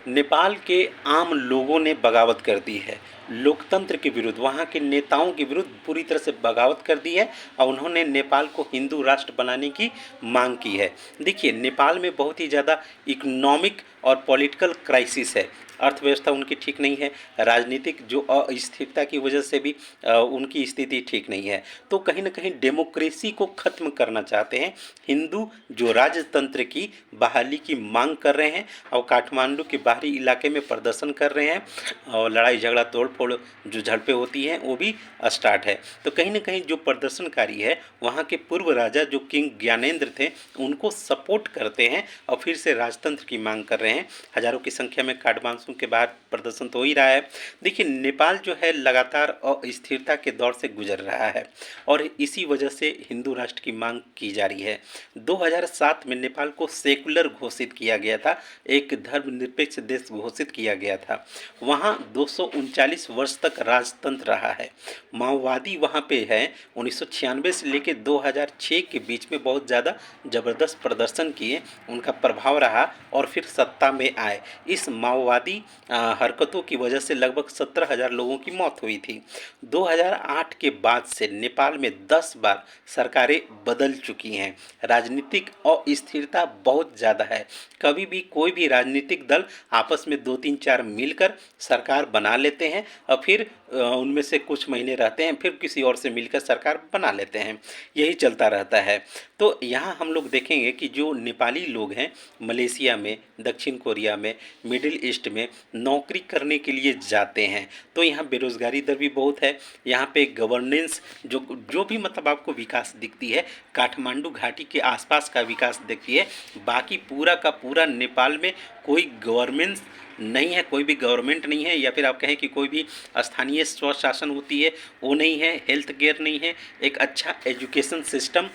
नेपाल के आम लोगों ने बगावत कर दी है। लोकतंत्र के विरुद्ध, वहाँ के नेताओं के विरुद्ध पूरी तरह से बगावत कर दी है और उन्होंने नेपाल को हिंदू राष्ट्र बनाने की मांग की है। देखिए, नेपाल में बहुत ही ज़्यादा इकोनॉमिक और पॉलिटिकल क्राइसिस है। अर्थव्यवस्था उनकी ठीक नहीं है। राजनीतिक जो अस्थिरता की वजह से भी उनकी स्थिति ठीक नहीं है। तो कहीं ना कहीं डेमोक्रेसी को ख़त्म करना चाहते हैं। हिंदू जो राजतंत्र की बहाली की मांग कर रहे हैं और काठमांडू के बाहरी इलाके में प्रदर्शन कर रहे हैं और लड़ाई झगड़ा तोड़ फोड़ जो झड़पें होती हैं वो भी स्टार्ट है। तो कहीं ना कहीं जो प्रदर्शनकारी है वहाँ के पूर्व राजा जो किंग ज्ञानेंद्र थे उनको सपोर्ट करते हैं और फिर से राजतंत्र की मांग कर रहे हैं। हज़ारों की संख्या में काठमांडू के बाहर प्रदर्शन तो हो ही रहा है। देखिए, नेपाल जो है लगातार अस्थिरता के दौर से गुजर रहा है और इसी वजह से हिंदू राष्ट्र की मांग की जा रही है। 2007 में नेपाल को सेकुलर घोषित किया गया था, एक धर्मनिरपेक्ष देश घोषित किया गया था। वहाँ 239 वर्ष तक राजतंत्र रहा है। माओवादी वहाँ पे है। 1996 से लेकर 2006 के बीच में बहुत ज़्यादा ज़बरदस्त प्रदर्शन किए, उनका प्रभाव रहा और फिर सत्ता में आए। इस माओवादी हरकतों की वजह से लगभग 17,000 लोगों की मौत हुई थी। 2008 के बाद से नेपाल में 10 बार सरकारें बदल चुकी हैं। राजनीतिक अस्थिरता बहुत ज़्यादा है। कभी भी कोई भी राजनीतिक दल आपस में 2-3-4 मिलकर सरकार बना लेते हैं और फिर उनमें से कुछ महीने रहते हैं, फिर किसी और से मिलकर सरकार बना लेते हैं। यही चलता रहता है। तो यहाँ हम लोग देखेंगे कि जो नेपाली लोग हैं मलेशिया में, दक्षिण कोरिया में, मिडिल ईस्ट में नौकरी करने के लिए जाते हैं। तो यहाँ बेरोज़गारी दर भी बहुत है। यहाँ पे गवर्नेंस जो जो भी मतलब आपको विकास दिखती है काठमांडू घाटी के आसपास का विकास दिखती है। बाकी पूरा का पूरा नेपाल में कोई गवर्नेंस नहीं है, कोई भी गवर्नमेंट नहीं है, या फिर आप कहें कि कोई भी स्थानीय स्वशासन होती है वो नहीं है, हेल्थ केयर नहीं है, एक अच्छा एजुकेशन सिस्टम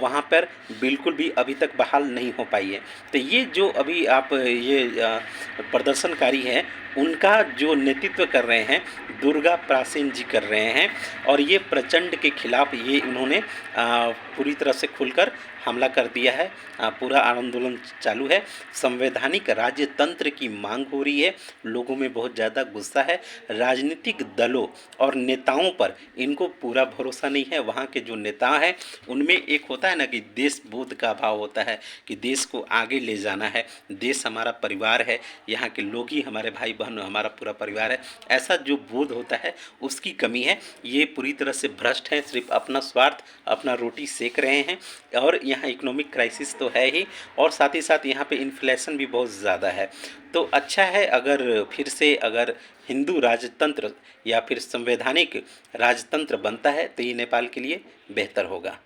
वहाँ पर बिल्कुल भी अभी तक बहाल नहीं हो पाई है। तो ये जो अभी आप ये प्रदर्शनकारी हैं उनका जो नेतृत्व कर रहे हैं दुर्गा प्रासेन जी कर रहे हैं और ये प्रचंड के खिलाफ ये उन्होंने पूरी तरह से खुलकर हमला कर दिया है। पूरा आंदोलन चालू है। संवैधानिक राज्यतंत्र की मांग हो रही है। लोगों में बहुत ज़्यादा गुस्सा है। राजनीतिक दलों और नेताओं पर इनको पूरा भरोसा नहीं है। वहाँ के जो नेता हैं उनमें एक होता है ना कि देशबोध का भाव होता है कि देश को आगे ले जाना है, देश हमारा परिवार है, यहाँ के लोग ही हमारे भाई बहन हमारा पूरा परिवार है, ऐसा जो बोध होता है उसकी कमी है। ये पूरी तरह से भ्रष्ट हैं, सिर्फ अपना स्वार्थ, अपना रोटी सेक रहे हैं। और यहाँ इकोनॉमिक क्राइसिस तो है ही और साथ ही साथ यहाँ पे इन्फ्लेशन भी बहुत ज़्यादा है। तो अच्छा है अगर फिर से अगर हिंदू राजतंत्र या फिर संवैधानिक राजतंत्र बनता है तो ये नेपाल के लिए बेहतर होगा।